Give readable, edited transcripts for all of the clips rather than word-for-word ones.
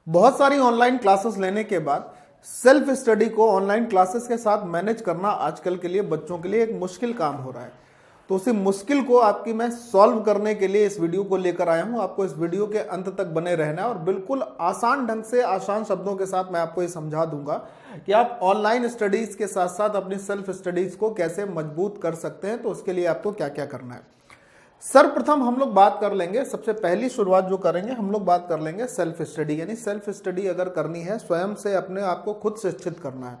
बहुत सारी online classes लेने के बाद सेल्फ स्टडी को ऑनलाइन क्लासेस के साथ मैनेज करना आजकल के लिए बच्चों के लिए एक मुश्किल काम हो रहा है। तो उसी मुश्किल को आपकी मैं सॉल्व करने के लिए इस वीडियो को लेकर आया हूं। आपको इस वीडियो के अंत तक बने रहना है और बिल्कुल आसान ढंग से, आसान शब्दों के साथ मैं आपको ये समझा दूंगा कि आप ऑनलाइन स्टडीज के साथ साथ अपनी सेल्फ स्टडीज को कैसे मजबूत कर सकते हैं। तो उसके लिए आपको क्या क्या करना है। सर्वप्रथम हम लोग बात कर लेंगे, सबसे पहली शुरुआत जो करेंगे हम लोग बात कर लेंगे सेल्फ स्टडी। यानी सेल्फ स्टडी अगर करनी है, स्वयं से अपने आप को खुद शिक्षित करना है।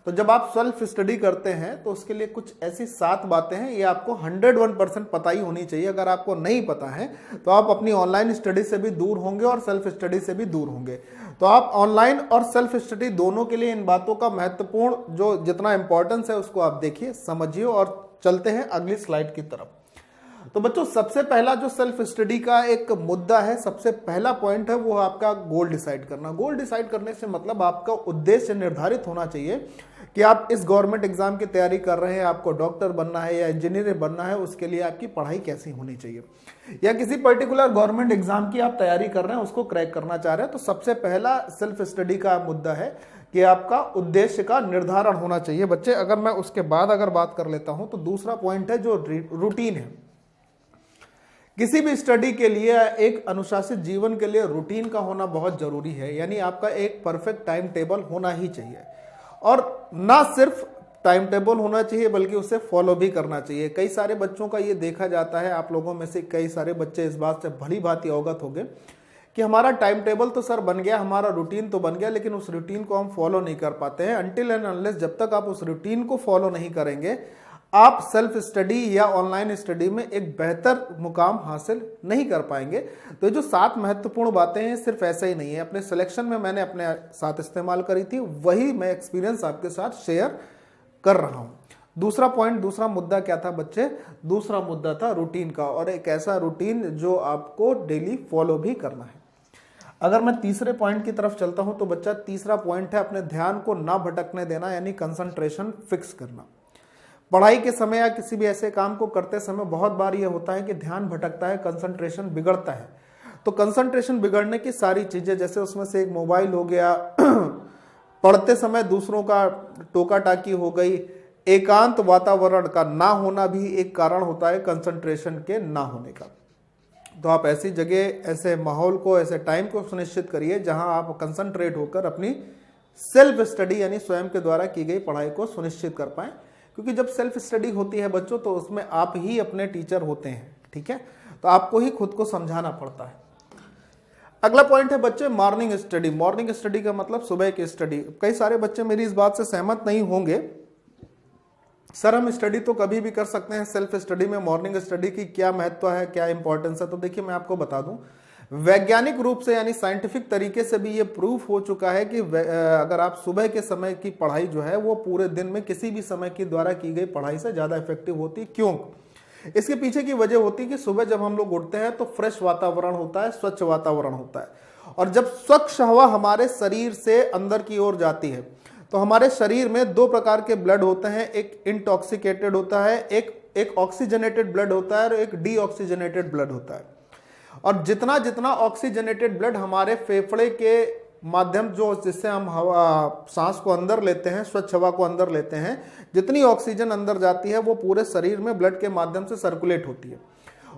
तो जब आप सेल्फ स्टडी करते हैं तो उसके लिए कुछ ऐसी 7 बातें हैं, ये आपको 101% पता ही होनी चाहिए। अगर आपको नहीं पता है तो आप अपनी ऑनलाइन स्टडी से भी दूर होंगे और सेल्फ स्टडी से भी दूर होंगे। तो आप ऑनलाइन और सेल्फ स्टडी दोनों के लिए इन बातों का महत्वपूर्ण जो जितना इंपॉर्टेंस है उसको आप देखिए, समझिए और चलते हैं अगली स्लाइड की तरफ। तो बच्चों, सबसे पहला जो सेल्फ स्टडी का एक मुद्दा है, सबसे पहला पॉइंट है, वो आपका गोल डिसाइड करना। गोल डिसाइड करने से मतलब आपका उद्देश्य निर्धारित होना चाहिए कि आप इस गवर्नमेंट एग्जाम की तैयारी कर रहे हैं, आपको डॉक्टर बनना है या इंजीनियर बनना है, उसके लिए आपकी पढ़ाई कैसी होनी चाहिए, या किसी पर्टिकुलर गवर्नमेंट एग्जाम की आप तैयारी कर रहे हैं, उसको क्रैक करना चाह रहे हैं। तो सबसे पहला सेल्फ स्टडी का मुद्दा है कि आपका उद्देश्य का निर्धारण होना चाहिए बच्चे। अगर मैं उसके बाद अगर बात कर लेता हूं तो दूसरा पॉइंट है जो रूटीन है। किसी भी स्टडी के लिए, एक अनुशासित जीवन के लिए रूटीन का होना बहुत जरूरी है। यानी आपका एक परफेक्ट टाइम टेबल होना ही चाहिए, और ना सिर्फ टाइम टेबल होना चाहिए बल्कि उसे फॉलो भी करना चाहिए। कई सारे बच्चों का ये देखा जाता है, आप लोगों में से कई सारे बच्चे इस बात से भली भांति अवगत होंगे कि हमारा टाइम टेबल तो सर बन गया, हमारा रूटीन तो बन गया, लेकिन उस रूटीन को हम फॉलो नहीं कर पाते हैं। अनटिल एंड अनलेस, जब तक आप उस रूटीन को फॉलो नहीं करेंगे, आप सेल्फ स्टडी या ऑनलाइन स्टडी में एक बेहतर मुकाम हासिल नहीं कर पाएंगे। तो जो 7 महत्वपूर्ण बातें हैं, सिर्फ ऐसा ही नहीं है, अपने सिलेक्शन में मैंने अपने साथ इस्तेमाल करी थी, वही मैं एक्सपीरियंस आपके साथ शेयर कर रहा हूं। दूसरा पॉइंट, दूसरा मुद्दा क्या था बच्चे? दूसरा मुद्दा था रूटीन का, और एक ऐसा रूटीन जो आपको डेली फॉलो भी करना है। अगर मैं तीसरे पॉइंट की तरफ चलता हूं तो बच्चा, तीसरा पॉइंट है अपने ध्यान को ना भटकने देना, यानी कंसंट्रेशन फिक्स करना। पढ़ाई के समय या किसी भी ऐसे काम को करते समय बहुत बार यह होता है कि ध्यान भटकता है, कंसंट्रेशन बिगड़ता है। तो कंसंट्रेशन बिगड़ने की सारी चीजें, जैसे उसमें से एक मोबाइल हो गया, पढ़ते समय दूसरों का टोका टाकी हो गई, एकांत वातावरण का ना होना भी एक कारण होता है कंसंट्रेशन के ना होने का। तो आप ऐसी जगह, ऐसे माहौल को, ऐसे टाइम को सुनिश्चित करिए जहां आप कंसंट्रेट होकर अपनी सेल्फ स्टडी यानी स्वयं के द्वारा की गई पढ़ाई को सुनिश्चित कर पाएं। क्योंकि जब सेल्फ स्टडी होती है बच्चों, तो उसमें आप ही अपने टीचर होते हैं, ठीक है? तो आपको ही खुद को समझाना पड़ता है। अगला पॉइंट है बच्चे मॉर्निंग स्टडी। मॉर्निंग स्टडी का मतलब सुबह की स्टडी। कई सारे बच्चे मेरी इस बात से सहमत नहीं होंगे, सर हम स्टडी तो कभी भी कर सकते हैं, सेल्फ स्टडी में मॉर्निंग स्टडी की क्या महत्व है, क्या इंपॉर्टेंस है? तो देखिए, मैं आपको बता दूं, वैज्ञानिक रूप से यानी साइंटिफिक तरीके से भी ये प्रूफ हो चुका है कि अगर आप सुबह के समय की पढ़ाई जो है वो पूरे दिन में किसी भी समय की द्वारा की गई पढ़ाई से ज्यादा इफेक्टिव होती है। क्यों? इसके पीछे की वजह होती है कि सुबह जब हम लोग उठते हैं तो फ्रेश वातावरण होता है, स्वच्छ वातावरण होता है, और जब स्वच्छ हवा हमारे शरीर से अंदर की ओर जाती है तो हमारे शरीर में 2 प्रकार के ब्लड होते हैं। एक इंटॉक्सिकेटेड होता है, एक ऑक्सीजनेटेड ब्लड होता है, और एक डीऑक्सीजनेटेड ब्लड होता है। और जितना जितना ऑक्सीजनेटेड ब्लड हमारे फेफड़े के माध्यम, जो जिससे हम हवा, सांस को अंदर लेते हैं, स्वच्छ हवा को अंदर लेते हैं, जितनी ऑक्सीजन अंदर जाती है वो पूरे शरीर में ब्लड के माध्यम से सर्कुलेट होती है।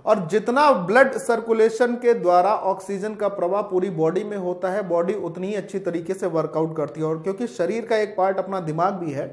और जितना ब्लड सर्कुलेशन के द्वारा ऑक्सीजन का प्रवाह पूरी बॉडी में होता है, बॉडी उतनी ही अच्छी तरीके से वर्कआउट करती है। और क्योंकि शरीर का एक पार्ट अपना दिमाग भी है,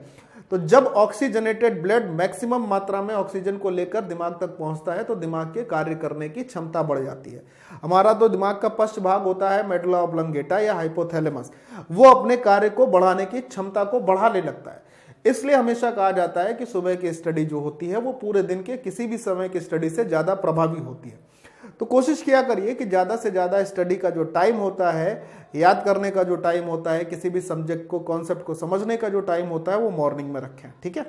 तो जब ऑक्सीजनेटेड ब्लड मैक्सिमम मात्रा में ऑक्सीजन को लेकर दिमाग तक पहुंचता है तो दिमाग के कार्य करने की क्षमता बढ़ जाती है। हमारा तो दिमाग का पश्च भाग होता है, मेडुला ऑब्लंगेटा या हाइपोथैलेमस, वो अपने कार्य को बढ़ाने की क्षमता को बढ़ाने लगता है। इसलिए हमेशा कहा जाता है कि सुबह की स्टडी जो होती है वो पूरे दिन के किसी भी समय की स्टडी से ज्यादा प्रभावी होती है। तो कोशिश किया करिए कि ज्यादा से ज्यादा स्टडी का जो टाइम होता है, याद करने का जो टाइम होता है, किसी भी सब्जेक्ट को, कॉन्सेप्ट को समझने का जो टाइम होता है, वो मॉर्निंग में रखें, ठीक है?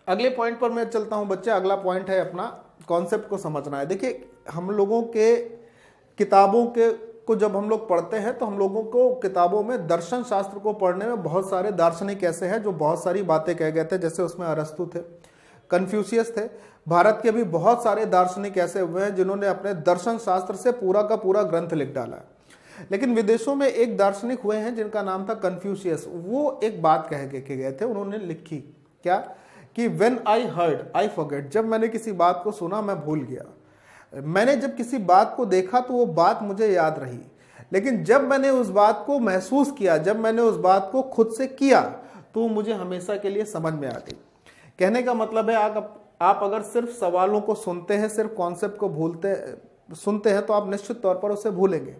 अगले पॉइंट पर मैं चलता हूं बच्चे। अगला पॉइंट है अपना कॉन्सेप्ट को समझना है। देखिए, हम लोगों के किताबों के को जब हम लोग पढ़ते हैं तो हम लोगों को किताबों में दर्शन शास्त्र को पढ़ने में बहुत सारे दार्शनिक ऐसे हैं जो बहुत सारी बातें कह गए थे। जैसे उसमें अरस्तु थे, कन्फ्यूशियस थे, भारत के भी बहुत सारे दार्शनिक ऐसे हुए हैं जिन्होंने अपने दर्शन शास्त्र से पूरा का पूरा ग्रंथ लिख डाला है। लेकिन विदेशों में एक दार्शनिक हुए हैं जिनका नाम था कन्फ्यूशियस। वो एक बात कह के गए थे, उन्होंने लिखी क्या कि when I heard I forget, जब मैंने किसी बात को सुना मैं भूल गया। मैंने जब किसी बात को देखा तो वो बात मुझे याद रही, लेकिन जब मैंने उस बात को महसूस किया, जब मैंने उस बात को खुद से किया, तो वो मुझे हमेशा के लिए समझ में आ गई। कहने का मतलब है आप अगर सिर्फ सवालों को सुनते हैं, सिर्फ कॉन्सेप्ट को सुनते हैं, तो आप निश्चित तौर पर उसे भूलेंगे।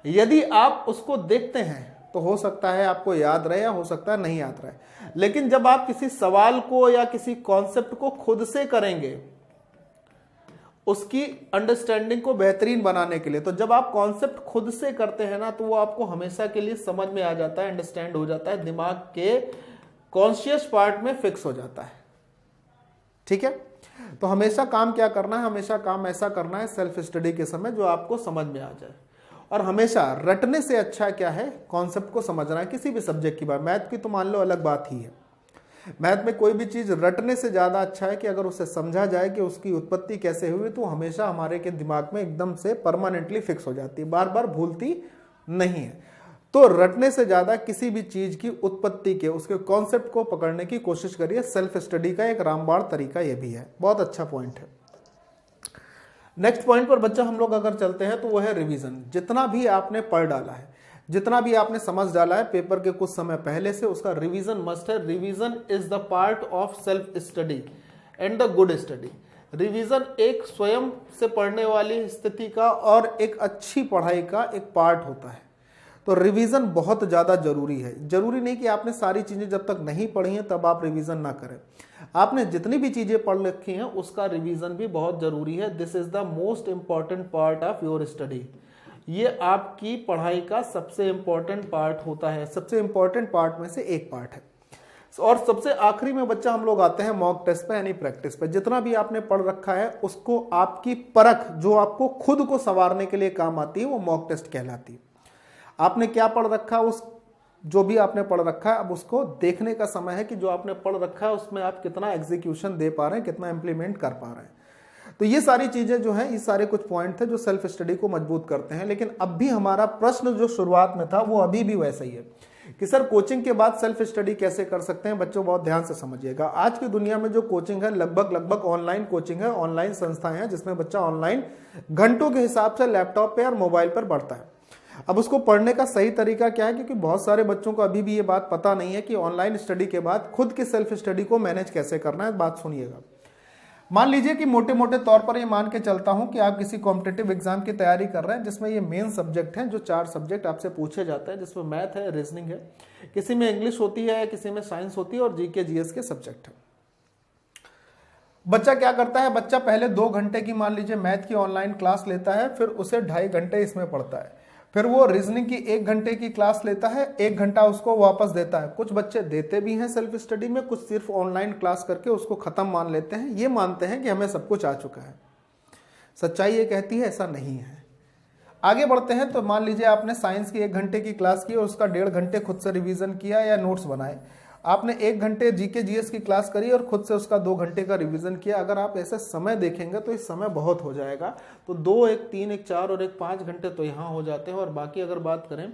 यदि आप उसको देखते हैं तो हो सकता है आपको याद रहे या हो सकता है नहीं याद रहे। लेकिन जब आप किसी सवाल को या किसी कॉन्सेप्ट को खुद से करेंगे उसकी अंडरस्टैंडिंग को बेहतरीन बनाने के लिए, तो जब आप कॉन्सेप्ट खुद से करते हैं ना, तो वो आपको हमेशा के लिए समझ में आ जाता है, अंडरस्टैंड हो जाता है, दिमाग के कॉन्शियस पार्ट में फिक्स हो जाता है। ठीक है, तो हमेशा काम क्या करना है, हमेशा काम ऐसा करना है सेल्फ स्टडी के समय जो आपको समझ में आ जाए। और हमेशा रटने से अच्छा क्या है, कॉन्सेप्ट को समझना है किसी भी सब्जेक्ट की बात। मैथ की तो मान लो अलग बात ही है, मैथ में कोई भी चीज रटने से ज्यादा अच्छा है कि अगर उसे समझा जाए कि उसकी उत्पत्ति कैसे हुई, तो हमेशा हमारे के दिमाग में एकदम से परमानेंटली फिक्स हो जाती है, बार बार भूलती नहीं है। तो रटने से ज्यादा किसी भी चीज की उत्पत्ति के, उसके कॉन्सेप्ट को पकड़ने की कोशिश करिए। सेल्फ स्टडी का एक रामबाण तरीका यह भी है, बहुत अच्छा पॉइंट है। नेक्स्ट पॉइंट पर बच्चा हम लोग अगर चलते हैं तो वो है रिवीजन। जितना भी आपने पढ़ डाला है, जितना भी आपने समझ डाला है पेपर के कुछ समय पहले से, उसका रिवीजन मस्ट है। Revision is the part of self study and the good study. Revision एक स्वयं से पढ़ने वाली स्थिति का और एक अच्छी पढ़ाई का एक पार्ट होता है। तो रिवीजन बहुत ज़्यादा जरूरी है। जरूरी नहीं कि आपने सारी चीज़ें जब तक नहीं पढ़ी हैं तब आप रिवीजन ना करें। आपने जितनी भी चीज़ें पढ़ रखी हैं उसका रिवीजन भी बहुत ज़रूरी है। This is the most important part of your study. ये आपकी पढ़ाई का सबसे इम्पॉर्टेंट पार्ट होता है, सबसे इम्पॉर्टेंट पार्ट में से एक पार्ट है। और सबसे आखिरी में बच्चा हम लोग आते हैं मॉक टेस्ट पे, यानी प्रैक्टिस पे। जितना भी आपने पढ़ रखा है उसको आपकी परख, जो आपको खुद को संवारने के लिए काम आती है, वो मॉक टेस्ट कहलाती है। आपने क्या पढ़ रखा है, उस जो भी आपने पढ़ रखा है, अब उसको देखने का समय है कि जो आपने पढ़ रखा है उसमें आप कितना एग्जीक्यूशन दे पा रहे हैं, कितना इंप्लीमेंट कर पा रहे हैं। तो ये सारी चीजें जो हैं, ये सारे कुछ पॉइंट थे जो सेल्फ स्टडी को मजबूत करते हैं। लेकिन अब भी हमारा प्रश्न जो शुरुआत में था वो अभी भी वैसा ही है कि सर कोचिंग के बाद सेल्फ स्टडी कैसे कर सकते हैं। बच्चों बहुत ध्यान से समझिएगा, आज की दुनिया में जो कोचिंग है लगभग ऑनलाइन कोचिंग है, ऑनलाइन संस्थाएं हैं जिसमें बच्चा ऑनलाइन घंटों के हिसाब से लैपटॉप पे और मोबाइल पर पढ़ता है। अब उसको पढ़ने का सही तरीका क्या है, क्योंकि बहुत सारे बच्चों को अभी भी ये बात पता नहीं है कि ऑनलाइन स्टडी के बाद खुद के सेल्फ स्टडी को मैनेज कैसे करना है। बात सुनिएगा। मान लीजिए कि मोटे मोटे तौर पर ये मान के चलता हूं कि आप किसी कॉम्पिटिटिव एग्जाम की तैयारी कर रहे हैं जिसमें ये मेन सब्जेक्ट हैं, जो 4 सब्जेक्ट आपसे पूछे जाते हैं, जिसमें मैथ है, रीजनिंग है, किसी में इंग्लिश होती है, किसी में साइंस होती है और जीके जीएस के सब्जेक्ट है। बच्चा क्या करता है, बच्चा पहले 2 घंटे की मान लीजिए मैथ की ऑनलाइन क्लास लेता है, फिर उसे 2.5 घंटे इसमें पढ़ता है, फिर वो रीजनिंग की 1 घंटे की क्लास लेता है, 1 घंटा उसको वापस देता है। कुछ बच्चे देते भी हैं सेल्फ स्टडी में, कुछ सिर्फ ऑनलाइन क्लास करके उसको खत्म मान लेते हैं। ये मानते हैं कि हमें सब कुछ आ चुका है। सच्चाई ये कहती है ऐसा नहीं है। आगे बढ़ते हैं तो मान लीजिए आपने साइंस की 1 घंटे की क्लास की और उसका 1.5 घंटे खुद से रिवीजन किया या नोट्स बनाए। आपने 1 घंटे जीके जीएस की क्लास करी और खुद से उसका 2 घंटे का रिवीजन किया। अगर आप ऐसे समय देखेंगे तो इस समय बहुत हो जाएगा। तो 2, 1, 3, 1, 4 और 1, 5 घंटे तो यहाँ हो जाते हैं। और बाकी अगर बात करें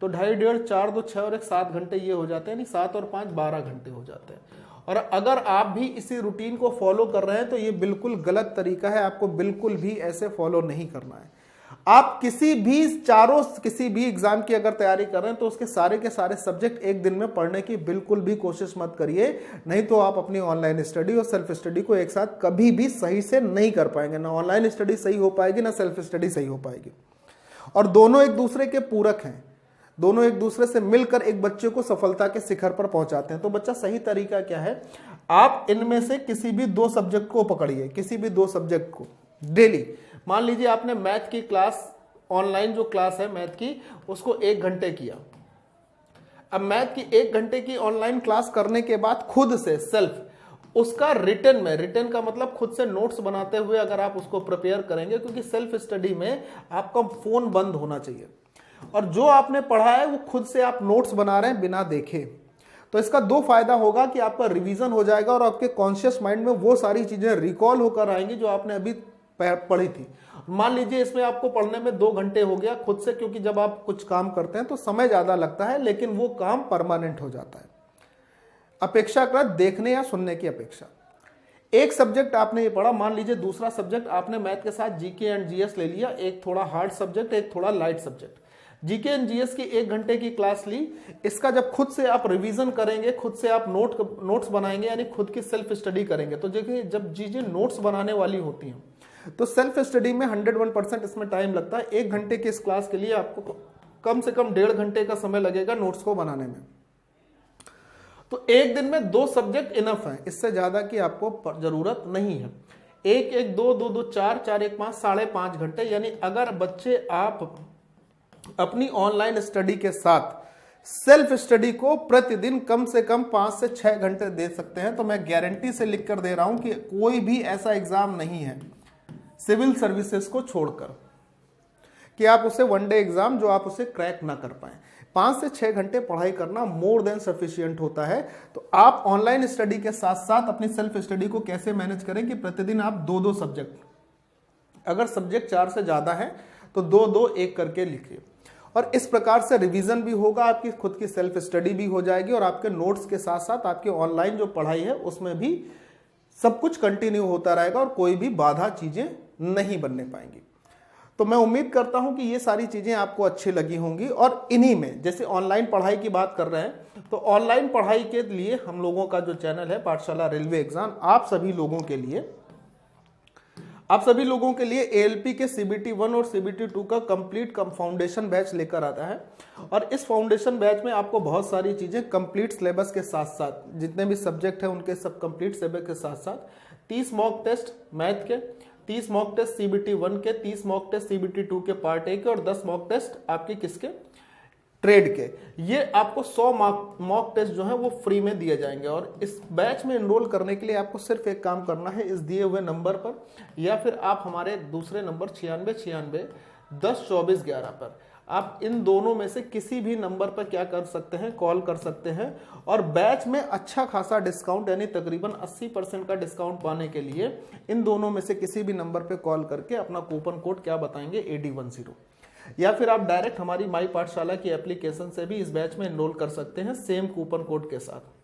तो 2.5, 1.5, 4, 2, 6 और 1, 7 घंटे ये हो जाते हैं, यानी 7 और 5, 12 घंटे हो जाते हैं। और अगर आप भी इसी रूटीन को फॉलो कर रहे हैं तो ये बिल्कुल गलत तरीका है। आपको बिल्कुल भी ऐसे फॉलो नहीं करना है। आप किसी भी एग्जाम की अगर तैयारी कर रहे हैं तो उसके सारे के सारे सब्जेक्ट एक दिन में पढ़ने की बिल्कुल भी कोशिश मत करिए, नहीं तो आप अपनी ऑनलाइन स्टडी और सेल्फ स्टडी को एक साथ कभी भी सही से नहीं कर पाएंगे। ना ऑनलाइन स्टडी सही हो पाएगी, ना सेल्फ स्टडी सही हो पाएगी। और दोनों एक दूसरे के पूरक हैं, दोनों एक दूसरे से मिलकर एक बच्चे को सफलता के शिखर पर पहुंचाते हैं। तो बच्चा सही तरीका क्या है, आप इनमें से किसी भी 2 सब्जेक्ट को पकड़िए, किसी भी 2 सब्जेक्ट को डेली। मान लीजिए आपने मैथ की क्लास, ऑनलाइन जो क्लास है मैथ की, उसको 1 घंटे किया। अब मैथ की 1 घंटे की ऑनलाइन क्लास करने के बाद खुद से सेल्फ उसका रिटन में, रिटन का मतलब खुद से नोट्स बनाते हुए अगर आप उसको प्रिपेयर करेंगे, क्योंकि सेल्फ स्टडी में आपका फोन बंद होना चाहिए और जो आपने पढ़ा है वो खुद से आप नोट्स बना रहे हैं बिना देखे। तो इसका 2 फायदा होगा कि आपका रिवीजन हो जाएगा और आपके कॉन्शियस माइंड में वो सारी चीजें रिकॉल होकर आएंगी जो आपने अभी पढ़ी थी। मान लीजिए इसमें आपको पढ़ने में 2 घंटे हो गया खुद से, क्योंकि जब आप कुछ काम करते हैं तो समय ज्यादा लगता है, लेकिन वो काम परमानेंट हो जाता है अपेक्षाकृत देखने या सुनने की अपेक्षा। एक सब्जेक्ट आपने ये पढ़ा, मान लीजिए दूसरा सब्जेक्ट आपने मैथ के साथ जीके एंड जीएस ले लिया, एक थोड़ा हार्ड सब्जेक्ट, एक थोड़ा light subject. GK and GS की 1 घंटे की क्लास ली, इसका जब खुद से आप रिवीजन करेंगे, खुद से आप नोट्स बनाएंगे, यानी खुद की सेल्फ स्टडी करेंगे, तो देखिए जब चीजें नोट्स बनाने वाली होती हैं तो सेल्फ स्टडी में 101% इसमें टाइम लगता है। 1 घंटे की इस क्लास के लिए आपको कम से कम 1.5 घंटे का समय लगेगा नोट्स को बनाने में। तो एक दिन में 2 सब्जेक्ट इनफ है, इससे ज्यादा की आपको जरूरत नहीं है। 1 1 2 2 2 4 4 1 5 5.5 घंटे, यानी अगर बच्चे आप अपनी ऑनलाइन स्टडी के साथ सेल्फ स्टडी को प्रतिदिन कम से कम 5 से 6 घंटे दे सकते हैं, तो मैं गारंटी से लिख कर दे रहा हूं कि कोई भी ऐसा एग्जाम नहीं है सिविल सर्विसेज को छोड़कर कि आप उसे 1 डे एग्जाम जो आप उसे क्रैक ना कर पाए। 5 से 6 घंटे पढ़ाई करना मोर देन सफिशिएंट होता है। तो आप ऑनलाइन स्टडी के साथ साथ अपनी सेल्फ स्टडी को कैसे मैनेज करें कि प्रतिदिन आप 2-2 सब्जेक्ट, अगर सब्जेक्ट 4 से ज्यादा है तो 2-2 1 करके लिखिए, और इस प्रकार से रिवीजन भी होगा, आपकी खुद की सेल्फ स्टडी भी हो जाएगी, और आपके नोट्स के साथ साथ आपकी ऑनलाइन जो पढ़ाई है उसमें भी सब कुछ कंटिन्यू होता रहेगा और कोई भी बाधा चीजें नहीं बनने पाएंगी। तो मैं उम्मीद करता हूं कि ये सारी चीजें आपको अच्छी लगी होंगी। और इन्हीं में जैसे ऑनलाइन पढ़ाई की बात कर रहे हैं, तो ऑनलाइन पढ़ाई के लिए हम लोगों का जो चैनल है पाठशाला रेलवे एग्जाम, आप सभी लोगों के लिए एएलपी के CBT 1 और CBT 2 का कंप्लीट फाउंडेशन बैच लेकर आता है। और इस फाउंडेशन बैच में आपको बहुत सारी चीजें कंप्लीट सिलेबस के साथ साथ, जितने भी सब्जेक्ट हैं उनके सब कंप्लीट सिलेबस के साथ साथ 30 मॉक टेस्ट मैथ के, 30 मॉक टेस्ट CBT 1 के, 30 मॉक टेस्ट CBT 2 के पार्ट 1 के, और 10 मॉक टेस्ट आपके किसके, ट्रेड के। ये आपको 100 मॉक टेस्ट जो है वो फ्री में दिए जाएंगे। और इस बैच में एनरोल करने के लिए आपको सिर्फ एक काम करना है, इस दिए हुए नंबर पर या फिर आप हमारे दूसरे नंबर 9696 10 24 11 पर, आप इन दोनों में से किसी भी नंबर पर क्या कर सकते हैं, कॉल कर सकते हैं। और बैच में अच्छा खासा डिस्काउंट, यानी तकरीबन 80% का डिस्काउंट पाने के लिए इन दोनों में से किसी भी नंबर पर कॉल करके अपना कूपन कोड क्या बताएंगे, AD10, या फिर आप डायरेक्ट हमारी माई पाठशाला की एप्लीकेशन से भी इस बैच में एनरोल कर सकते हैं सेम कूपन कोड के साथ।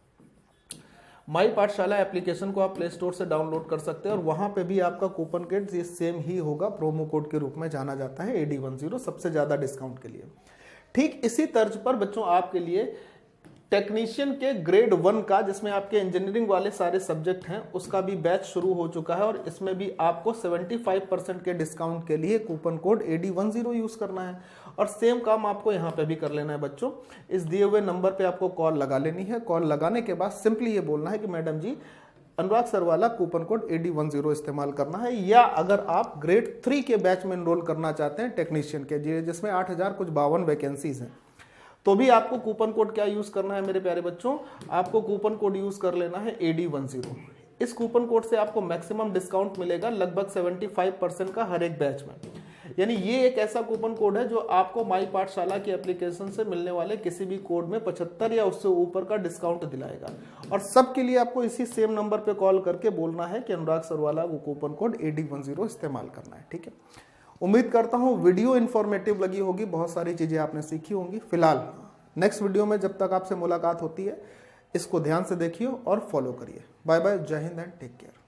माई पाठशाला एप्लीकेशन को आप प्ले स्टोर से डाउनलोड कर सकते हैं और वहां पे भी आपका कूपन कोड ये सेम ही होगा, प्रोमो कोड के रूप में जाना जाता है AD10, सबसे ज्यादा डिस्काउंट के लिए। ठीक इसी तर्ज पर बच्चों आपके लिए टेक्नीशियन के ग्रेड 1 का, जिसमें आपके इंजीनियरिंग वाले सारे सब्जेक्ट हैं, उसका भी बैच शुरू हो चुका है। और इसमें भी आपको 75% के डिस्काउंट के लिए कूपन कोड AD10 यूज करना है। और सेम काम आपको यहाँ पे भी कर लेना है बच्चों, इस दिए हुए नंबर पे आपको कॉल लगा लेनी है। कॉल लगाने के बाद सिंपली ये बोलना है कि मैडम जी अनुराग सर वाला कूपन कोड AD10 इस्तेमाल करना है। या अगर आप ग्रेड 3 के बैच में एनरोल करना चाहते हैं टेक्नीशियन के, जिसमें 8052 वैकेंसीज हैं, तो भी आपको कूपन कोड क्या यूज करना है मेरे प्यारे बच्चों, आपको कूपन कोड यूज कर लेना है AD10। इस कूपन कोड से आपको मैक्सिमम डिस्काउंट मिलेगा लगभग 75% का हर एक बैच में। यानी ये एक ऐसा कूपन कोड है जो आपको माई पाठशाला की एप्लीकेशन से मिलने वाले किसी भी कोड में 75 या उससे ऊपर का डिस्काउंट दिलाएगा। और सबके लिए आपको इसी सेम नंबर पे कॉल करके बोलना है कि अनुराग सर वाला वो कूपन कोड AD10 इस्तेमाल करना है। ठीक है, उम्मीद करता हूँ वीडियो इन्फॉर्मेटिव लगी होगी, बहुत सारी चीजें आपने सीखी होंगी। फिलहाल नेक्स्ट वीडियो में जब तक आपसे मुलाकात होती है, इसको ध्यान से देखिए और फॉलो करिए। बाय बाय, जय हिंद एंड टेक केयर।